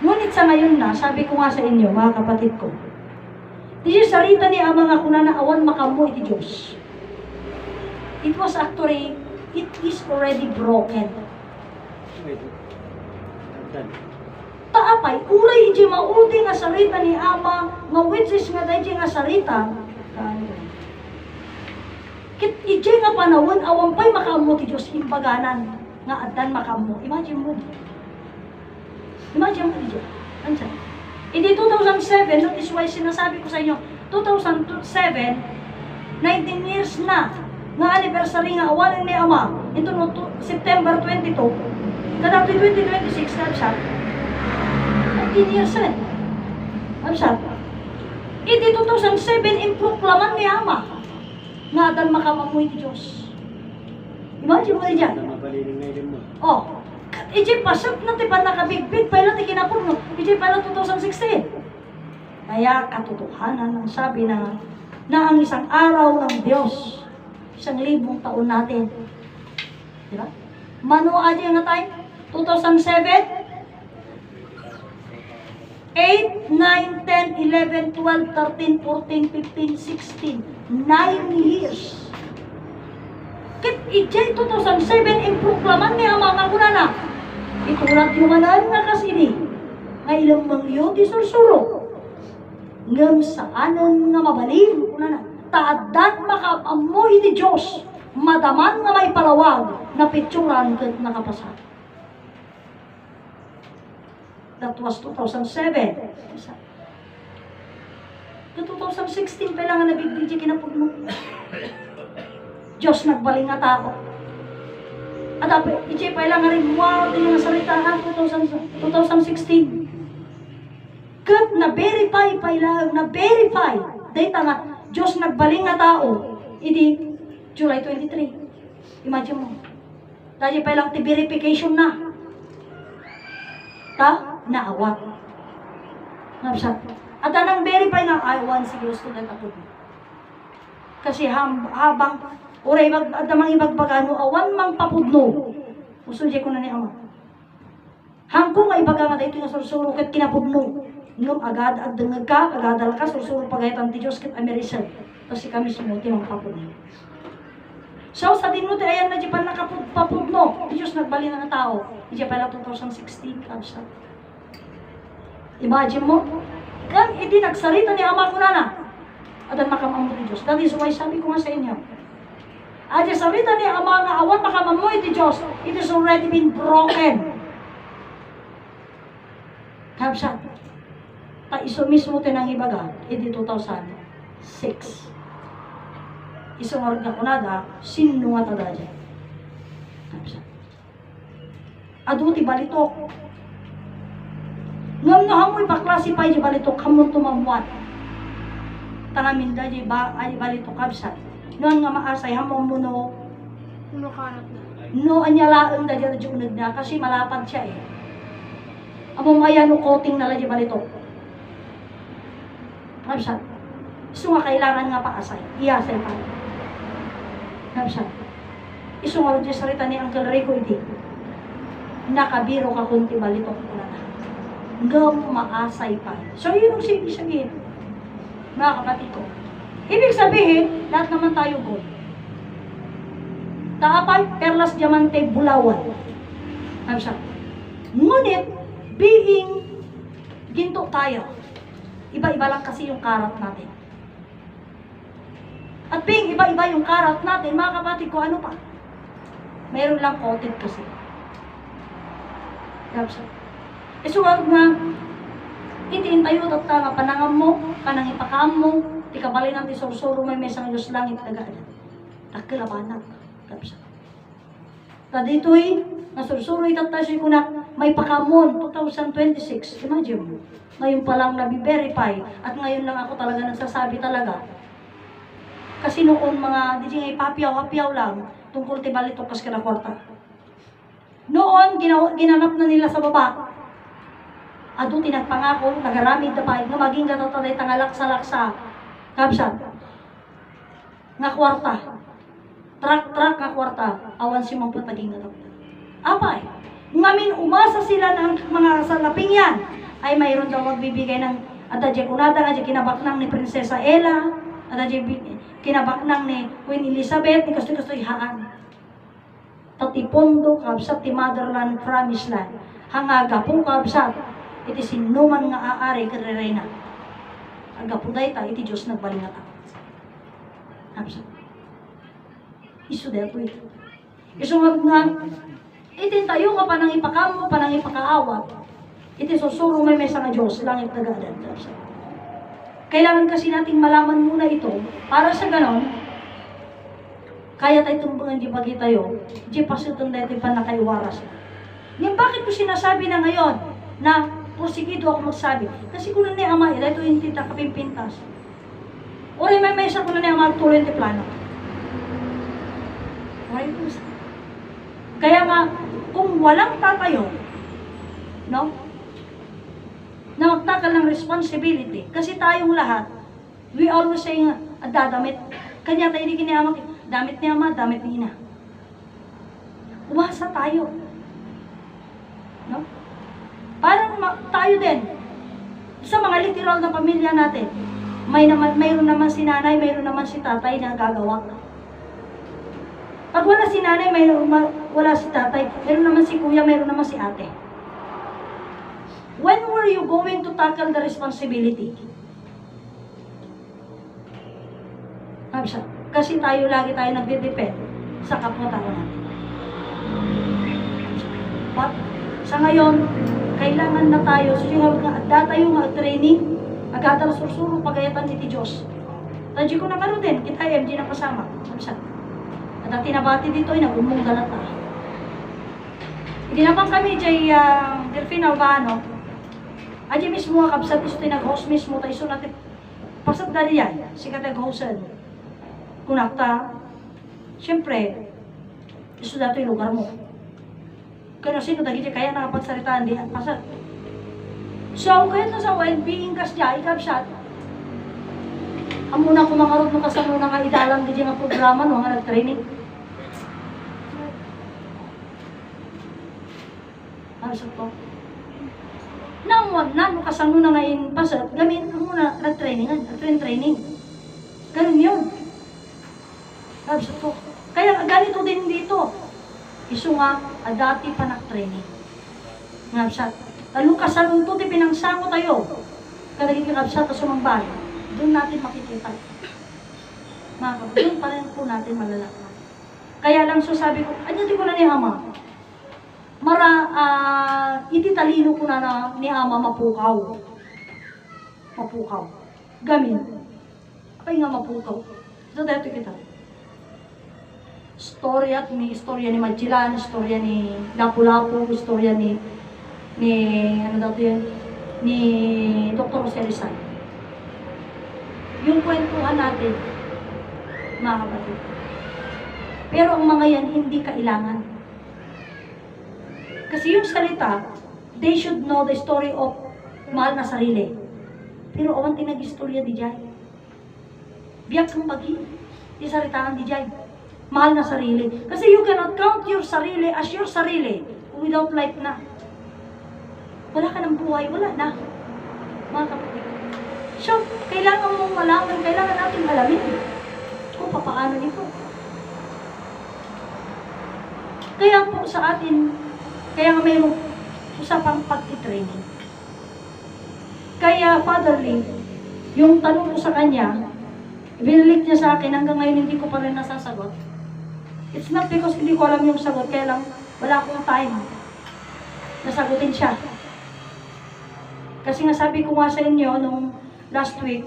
Ngunit sa ngayon na, sabi ko nga sa inyo, mga kapatid ko, di sarita ni Ama nga kuna na awan makamu iti Diyos. It was actually, it is already broken. Taapay, ulay iti maudi nga sarita ni Ama, nga which is nga dahi nga sarita, kit iti nga panawon, awan pa'y makamu ti Diyos, imbaganan, nga adan makamu. Imagine mo. Imagine mo iti Diyos. Andiyan. Hindi 2007, that is why sinasabi ko sa inyo, 2007, 19 years na, nga anniversary nga awalan ni Ama, ito no, September 22, kada 2026 na siya, 19 years na. Ano siya? Hindi 2007, improklaman ni Ama, nga dan makamamuhi ti Diyos. Imagine mo diyan. Oh, iti pasat na ti pa nakabigbig, pala ti kinapon mo, iti pala 2016. Kaya katotohanan ang sabi na ang isang araw ng Diyos, 1,000 taon natin. Diba? Mano aja nga tayo? 2007? 8, 9, 10, 11, 12, 13, 14, 15, 16. 9 years. Kit ijay 2007 improklaman ni Ama nga kuna na. Itulat yung manan nga kasini. Nga ilang mangyo di sursuro. Ngam saanan nga mabalin kuna na. Taadan makapamoy di Diyos. Madaman nga may palawag na pitsuran kat nakapasad. That was 2007. The 2016 pa lang nga nabibigyan kinapugno. Diyos nagbaling nga tao. At iti pa lang nga rin, wow, ito yung nasalitaan 2016. Kat na-verify pa lang, na-verify. Data nga, Diyos nagbaling nga tao. Idi, July 23. Imagine mo. Dahil pa lang, verification na. Naawat. Nabsat. At anang verify nga, I want si Diyos to that ako. Kasi habang oray adamang ibagbagano, awan mang papudno. Usunje ko na ni Ama. Hangko nga ibaga nga dito nga sursuro kat kinapudno. Ngam agad at dengag ka, agadal ka, sursuro pagayitan ti Diyos kat amerisal. Kasi kami sumuti mang papudno. So, sa din mo ti ayan na di pa nakapapudno. Ti Diyos nagbali na nga tao. Di pala 2016, kabsa. Imagine mo, kan iti nagsalita ni Ama ko na. At ang makamamoy ti Diyos. That is why sabi ko nga sa inyo. At yung salita ni Ama nga awan makamamoy ti Diyos, it has already been broken. Kapsat. Ta iso mismo tinang ibaga, iti 2006. Isong org nga kunada, sino nga tada dyan. Kapsat. Adu ti balitok. Ngam na hamoy pa-classify di balitok, hamon tumamuat. Tangamin da di balitok kabsat. Noon nga maasay, hamon mo no karat na. no anyalaan da di unag na, kasi malapad siya eh. Among maya no coating na di balitok. Kabsat. Iso nga kailangan nga paasay. Iyasay pa. Kabsat. Iso nga di sarita ni Uncle Rico iti. Nakabiro ka kunti balitok na. Ngam maasay pa. So, yun ang sabihin. Mga kapatid ko. Ibig sabihin, lahat naman tayo gold. Taapay, perlas, diamante, bulawan. Ano siya? Ngunit, being ginto tayo, iba-iba lang kasi yung karat natin. At being iba-iba yung karat natin, mga kapatid ko, ano pa? Meron lang coated kasi. Ano siya? Isuwag nga, itiin tayo tatta nga panangam mo, kanang ipakam mo, di kabalin ti sursuro may mesang Diyos langit agad. Takilabanak, kapsa. Ta dito'y, nasursuro itatta siya kuna, may pakamon, 2026, imagine mo. Ngayon pa lang nabi-verify, at ngayon lang ako talaga nagsasabi talaga. Kasi noon mga, di nga ipapiyaw-hapiyaw lang, tungkol tibalitok kas kinakwarta. Noon, ginanap na nila sa baba, ado tinagpangako, nagaramid na pa, nga maging katatalay tangalak-salaksa, kapsat, nga kwarta, trak-trak nga kwarta, awan si mong pataging nga kapta. Apay, ngamin umasa sila ng mga salaping yan, ay mayroon daw magbibigay ng adadya kunada nga kinabaknang ni Prinsesa Ella, adadya kinabaknang ni Queen Elizabeth, ni kasto-kasto ihaan. Tatipondo kabsat ti motherland promised land. Hangaga po kabsat, iti sinuman nga aari karerena. Aga po dayta, iti Diyos nagbalingata. Kabsat. Isu dahil po ito. Isu nga, itin tayo nga panang ipakamo, panang ipakaawat. Iti susuro may mesa nga Diyos, langit nagadan. Kailangan kasi nating malaman muna ito, para sa ganon, kaya tayo tumbangan di pagi tayo, di pasutong dito pa na kayo waras. Ngayon, bakit ko sinasabi na ngayon, na porsigido ako magsabi? Kasi kung na ni Ama, ito yung tita kapimpintas. O rin may mesa kung na ni Ama, tuloy yung plano. Kaya nga, kung walang tatayo, no? Na magtakal ng responsibility. Kasi tayong lahat, we always say nga, dadamit. Kanya tayo hindi kiniamak, damit ni Ama, damit ni Ina. Umasa tayo. No? Parang tayo din, sa mga literal na pamilya natin, mayroon naman si nanay, mayroon naman si tatay na gagawa. Pag wala si nanay, wala si tatay, mayroon naman si kuya, mayroon naman si ate. When were you going to tackle the responsibility? Kasi lagi tayo nagde-depend sa kapwa-tao natin. But, sa ngayon, kailangan na tayo, so tayo nga training, agatal sursuro pagayatan ni Diyos. Tadji ko na karoon din, kita MG na kasama. At tinabati dito ay nagumong galata. Hindi naman kami jay Delphine Albano. Aji mismo nga kabsat isto nag-host mismo tayo so natin pasat dali yan. Sikat nag-hostan. Kunakta. Siyempre, isto dato yung lugar mo. Kaya sino dagi kaya nakapagsalitaan di at pasat. So, kaya na sa well-being kas dya, ikabsat. Ang muna ko makarot mo kasano na nga idalang di nga programa no, nga nag-training. Ano po? Na kasano na ngayon pasat, gamin mo muna nag-training. Ganun yun. Ano po? Kaya ganito din dito. Isu nga, dati pa nag-training. Nga sa lalo kasano to, di pinangsango tayo. Kadagin kakabsat sa sumambay. Doon natin makikita. Doon pa rin po natin malalaman. Kaya lang so sabi ko, di ko na ni Ama. Ititalino ko na ni Ama mapukaw. Mapukaw. Gamin. Kapag nga mapukaw. Ito dito kita. Istorya ni Magellan, istorya ni Lapu-Lapu, istorya ni Dr. Jose Rizal. Yung kwentuhan natin, mga kapatid. Pero ang mga yan, hindi kailangan. Kasi yung salita, they should know the story of mahal na sarili. Pero awan tinag-istorya di jay. Biyak kang pagi, di salitaan di jay. Mahal na sarili. Kasi you cannot count your sarili as your sarili without life na. Wala ka ng buhay, wala na. Mga kapatid. So, kailangan mong malaman, kailangan natin alamin kung paano nito. Kaya po sa atin, kaya nga mayroong usapang pag-training. Kaya, Father Lee, yung tanong ko sa kanya, binilik niya sa akin, hanggang ngayon hindi ko pa rin nasasagot. It's not because hindi ko alam yung sagot, kaya lang wala akong time nasagutin siya. Kasi nga sabi ko nga sa inyo nung last week,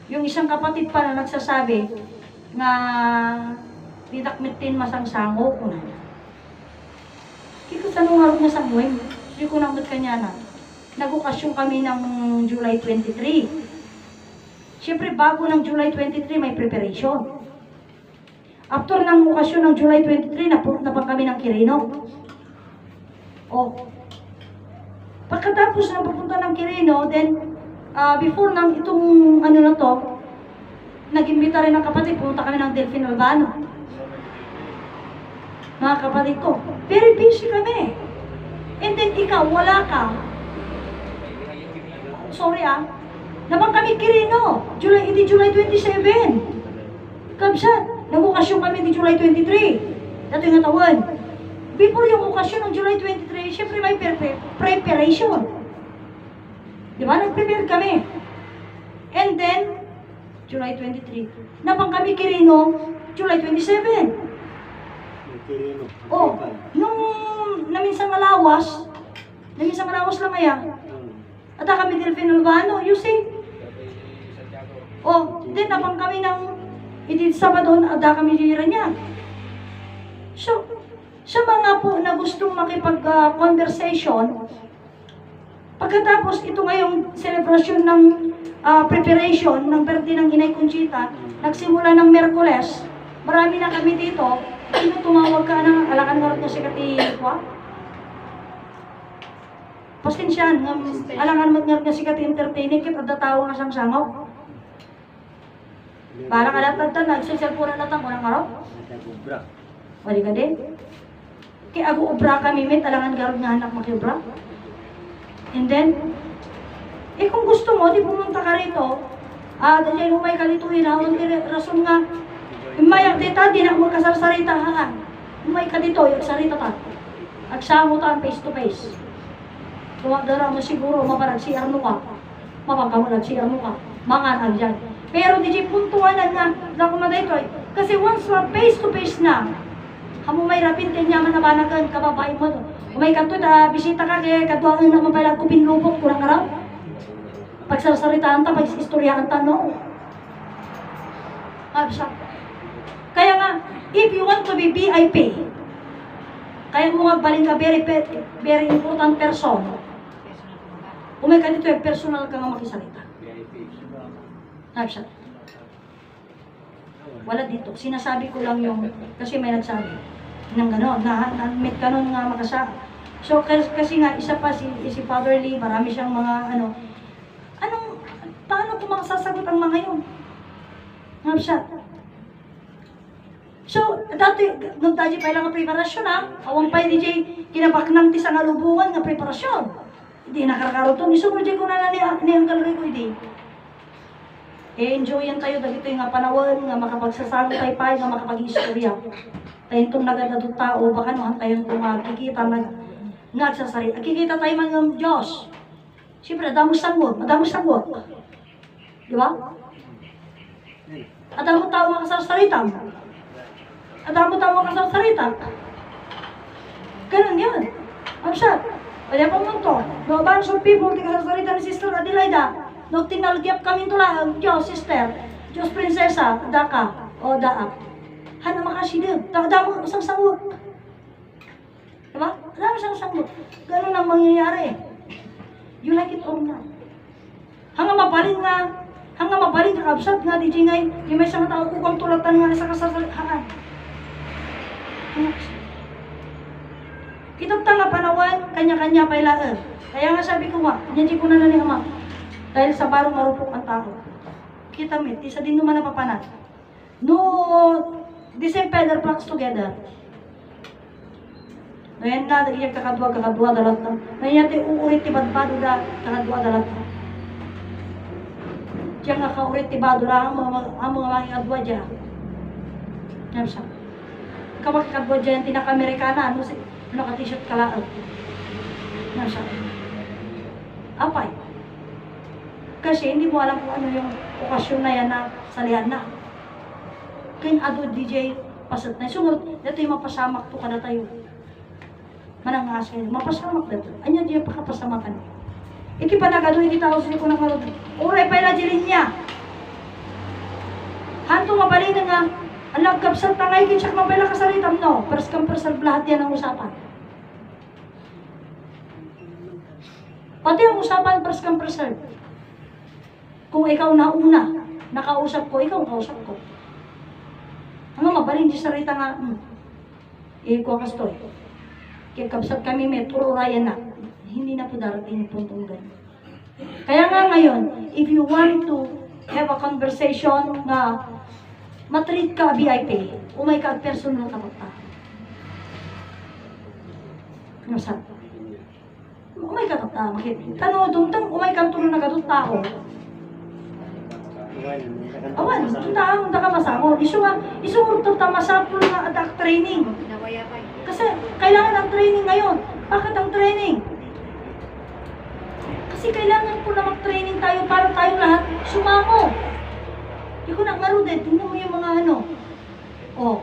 yung isang kapatid pa na nagsasabi nga didakmitin masangsango ko na. Kiko sa nung harap na sa buhay, hindi ko namot kanya na. Nag-okasyon kami ng July 23. Siyempre, bago ng July 23, may preparation. After ng okasyon ng July 23, napunta pa kami ng Quirino. Pagkatapos na pupunta ng Quirino, then, before ng itong ano na to, nag-imbita rin ng kapatid, pumunta kami ng Delphine Albano. Mga kapatid ko, very busy kami. And then ikaw, wala ka. sorry naman kami kirino, July 27. Kabsat, nag-okasyon kami di July 23. Dato yung taon. Before yung okasyon ng July 23, syempre may preparation. Di ba? Nag-prepare kami. And then, July 23. Napang kami kirino, July 27. Oh, nung naminsang alawas lang kaya. At kami Delfin Albano, you see? Oh, then napang kami ng Sabado, ada kami hira niya. So, sa mga po na gustong makipag-conversation, pagkatapos ito ngayong celebration ng preparation ng birthday ng Inay Conchita, nagsimula ng Merkules, marami na kami dito, sino tumawag ka ng alakan nga rin si Kati Kwa? Pasensyahan, alangan nga si Kati entertaining, kit at datawang asang sangok. Para ka natagtan, nagsiselfona na tang unang araw? Wali ka din? Kaya ako obra kami, may talangan garod nga anak makiobra. And then, kung gusto mo, di pumunta ka rito, dahil umay ka dito, hinahon, rason nga, umayak dita, di na mo kasarsarita, umay ka dito, yung sarita ta. Agsamo ta, face to face. Tuwagdara mo siguro, maparagsiar mo ka, mapagkamunagsiar mo ka, manganag dyan. Pero di puntuanan nga, nakumaday ko, kasi once face to face na, hamo may rapin din yaman na banagan, kababae mo. Umay ka to, bisita ka, kaya kaduangan na mabalag ko pinlubok, kurang araw. Pagsarsaritaan ta, pag-istoryahan ta, no? Kaya nga, if you want to be VIP, kaya mo nga baling ka very important person, umay ka dito, personal ka nga makisalita. Wala dito. Sinasabi ko lang yung, kasi may nagsabi ng gano'n, na-admit ka nun nga makasama. So, kasi nga, isa pa si Father Lee, marami siyang mga paano ko makasasagot ang mga yun? So, dati, nung tayo pa lang ang preparasyon awang pa DJ, kinabaknang ti sa ngalubungan nga preparasyon. Hindi nakarakaroton, isunod ko na ni ang kalari ko, hindi. Enjoyan tayo dahil ito yung panawan, nga makapagsasama tayo pa, nga makapag-istorya. Tayo itong nagadadong tao, baka naman tayo itong kikita, nagsasari. Kikita tayo mga Diyos. Siyempre, adamo sangot. Di ba? Adamo tao makasasarita. Ganun yan. Ang siya. Kaya pa mo to. No, a bunch of people, di kasasarita ni Sister Adelaida. Nung tinalgyap kami ito lang, Diyos, sister, Diyos, prinsesa, daka, o daak. Hana makasidib, damo isang sangot. Diba? Damo isang sangot. Ganun ang mangyayari. You like it or not. Hanga mabalin ka kabsat nga, di jingay, yung may isang tao kukang tulatan nga sa kasasalihaan. Kitang tanga panawan, kanya-kanya pailaan. Kaya nga sabi ko nga, nandiyan ko na ni Ama. Dahil sa barong marupok ang tao. Kita mo, isa din naman napapanat. No, the same feather flocks together. Ngayon nga, nagiging kakadwa dalat na. Ngayon natin uurit tibadbado na kakadwa dalat na. Diyan nga kaurit tibado na ang mga adwa dyan. Yan siya. Kapag kakadwa dyan, tinaka-Amerikana, naka-t-shirt kalaan. Yan siya. Apay. Kasi hindi mo alam kung ano yung okasyon na yan na salihan na. Kaya ado DJ, pasat na. Sunod, dito yung mapasamak to ka na tayo. Manangas kayo, mapasamak dito. Anya di yung pakapasamakan. Iki pa nagado, hindi tao sila ko ng marod. Uray pa yung jilin niya. Hanto mabalin na nga, ang nagkapsat na ngayon, kinsak mabala kasalitam, no? Perskam persal lahat yan ang usapan. Pati ang usapan, perskam persal. Kung ikaw nauna, nakausap ko, ikaw kausap ko. Ang mabalin di sarita nga, ikaw kastoy. Kaya kapsat kami may turo raya na. Hindi na po darating yung puntong ganyan. Kaya nga ngayon, if you want to have a conversation na matreat ka VIP, umay ka at personal ka pa. Ano sabi? umay katata, tanong tuntang umay kanto na nagatot tao. Awan, tuntaan mo ka masamo. Isu urto ta masapul nga adak training. Nawaya pa. Kasi kailangan ng training ngayon. Bakit ang training? Kasi kailangan po na mag-training tayo para tayo lahat sumamo. Hindi ko na marunod. Tingnan mo yung mga ano. Oh,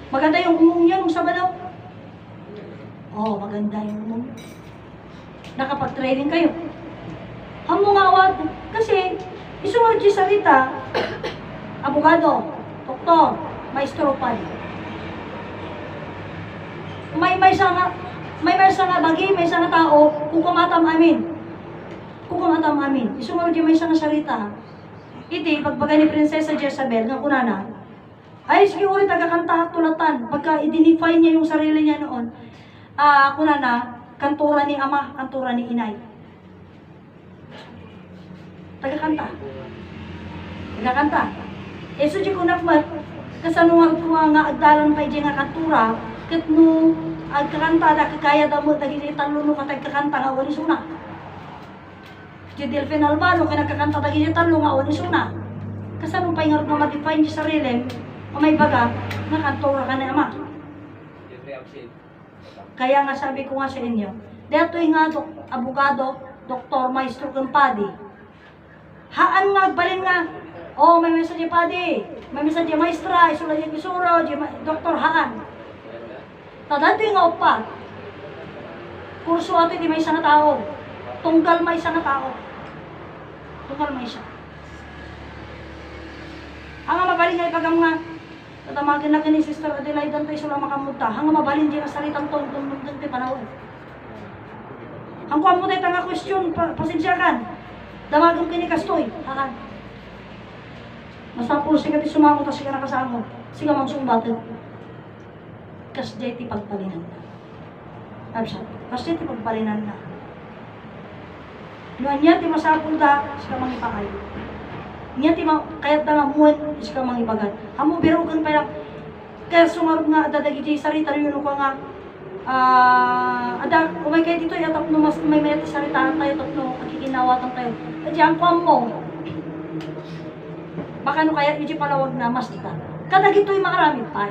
maganda yung umong niya nung Sabado. Oh, maganda yung umong. Nakapag-training kayo. Hamungawat. Kasi, isunod yung salita, abogado, doktor, maestro pa rin. May sanga bagi, may sanga tao, kukumatam amin. Kukumatam amin. Isunod yung may sanga salita. Iti, pagbagay ni Prinsesa Jezabel, nga kunana, ay sige ulit tagakanta tulatan. Pagka i-define niya yung sarili niya noon, kunana, kantura ni ama, kantura ni inay. Tagakanta. Tagakanta. So di ko nakmat, kasanuhan ko nga agdalan pa nga kantura, kat no, agkakanta na kakaya damo, daginitan luno ka tagkakanta nga wali suna. Di Delfin Albano, kaya nagkakanta daginitan luno nga wali suna. Kasanong pa nga ma-define di sarili, may baga, nga kantura ka na ama. Kaya nga sabi ko nga sa inyo, dito nga abogado, doktor, maestro, kumpadi, haan nga, balin nga, oh, may mensahe padi, may mensahe maestra, isula yung isuro, doktor, haan. Tadado nga upat, kurso ato di may isa na tao, tunggal may isa na tao, tunggal may isa. Ang mabalin nga ipagam nga, tatamagin na ni Sister Adelaide tayo sila makamuta, ang mabalin di nga salitang tong di panahon. Ang kuha mo tayo tanga question, pasensya kan, damagang kini kastoy, haan. Masapul siya ti sumamo ta siya nakasamo. Siya mang sumbatin. Kas jeti pagpalinan na. Absa. Kas jeti pagpalinan na. Nuan niya ti masapul da siya mang ipakay. Niya ti kayat da muan siya mang ibagat. Amo birugan pa lang. Kaya sumarog nga dadagi ti sarita yun ko nga ada umay kay dito yatap no mas may ti sarita tayo tapno kakikinawatan tayo. Adyan ko mo. Baka no kaya yung palawag na mas kita. Kada gito'y makarami pa.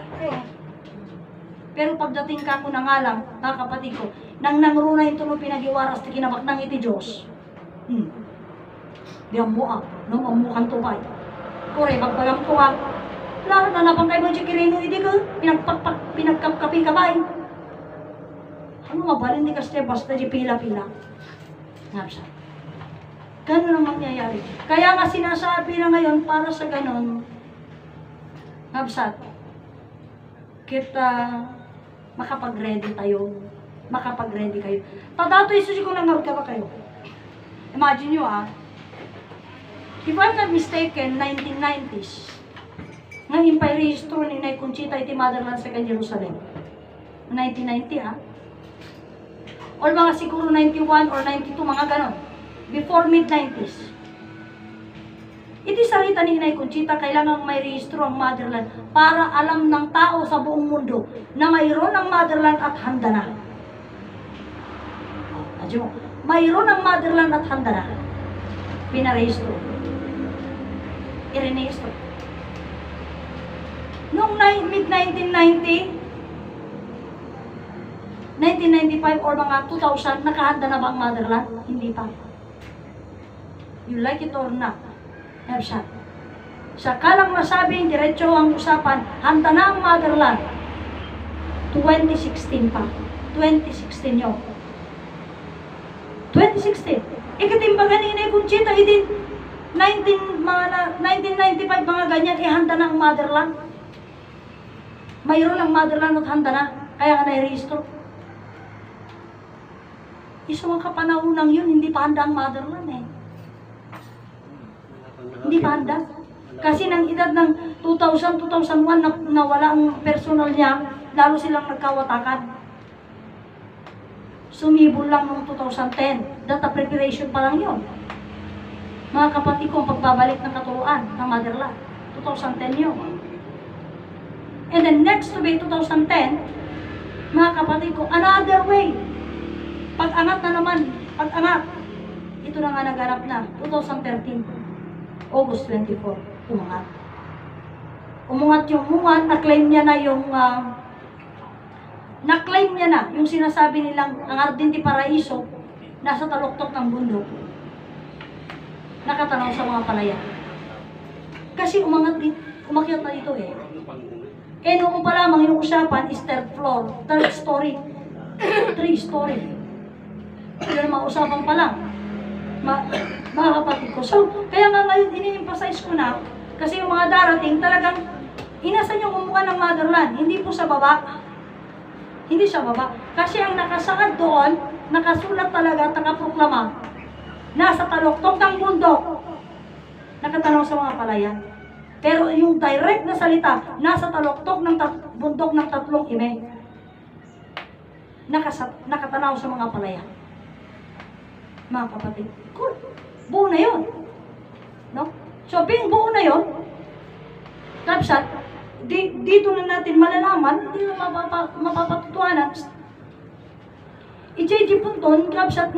Pero pagdating ka ko na nga lang, mga kapatid ko, nang nangruna ito no pinagiwaras ti kinabak ng iti Diyos. Di ang mua, no mamukan to ba? Kore, magpagam ko nga. Lahat na napang kayo mo di kirino, hindi ko, pinagkapi ka ba? Ano mabalin di ka basta di pila-pila. Ngapsa. Ganun ang mangyayari. Kaya nga sinasabi na ngayon para sa ganun, ngabsat, kita makapag-ready tayo. Makapag-ready kayo. Tadato isusi ko lang ka ba kayo? Imagine nyo if I'm not mistaken, 1990s, ngayon pa i-rehistro ni Nay Conchita iti Motherland sa Jerusalem. 1990 or mga siguro 91 or 92, mga ganon. Before mid-90s. Iti sarita ni Inay Conchita, kailangan may rehistro ang motherland para alam ng tao sa buong mundo na mayroon ang motherland at handa na. Mayroon ang motherland at handa na. Pinarehistro. I-rehistro. Noong mid-1990, 1995 or mga 2000, nakahanda na ba ang motherland? Hindi pa. You like it or not. Siya. Saka lang nasabing, diretso ang usapan, handa na ang motherland. 2016 pa. 2016 yun. 2016. Ikatimbagan ni Inay Conchita, hindi 1995 mga ganyan, handa na ang motherland. Mayroon ang motherland at handa na. Kaya nga na-rehistro. Isang mga kapanahunang yun, hindi pa handa ang motherland Hindi pa handa. Kasi nang edad ng 2000, 2001 na wala ang personal niya, lalo silang nagkawatakan. Sumibol lang noong 2010. Data preparation pa lang yun. Mga kapatid ko, ang pagbabalik ng katuruan ng motherland. 2010 yun. And then next to be 2010, mga kapatid ko, another way. Pag-angat na naman At anak, ito na nga naganap na, 2013, August 24, umangat. Umungat yung umungat, na-claim niya na yung sinasabi nilang ang Ardente Paraiso, nasa taluktok ng bundok. Nakatanaw sa mga palaya. Kasi umakyat na dito eh. Eh noong pa lamang yung usapan is third floor, third story, 3 story. Yun ang mga usapan pa lang. Mga kapatid ko. So, kaya nga ngayon ini-emphasize ko na, kasi yung mga darating talagang inasan yung umuha ng motherland, hindi po sa baba. Hindi sa baba. Kasi ang nakasaad doon, nakasulat talaga, nakaproklama, nasa taluktok ng bundok, nakatanaw sa mga palayan. Pero yung direct na salita, nasa taluktok ng bundok ng 3 ime, nakatanaw sa mga palayan. Mga kapatid, cool. Buo na yun. No? So, being buo na yun, kapsat, dito na natin malalaman, hindi na mapapatutuanan. I.J.G. Punton, kapsat nga,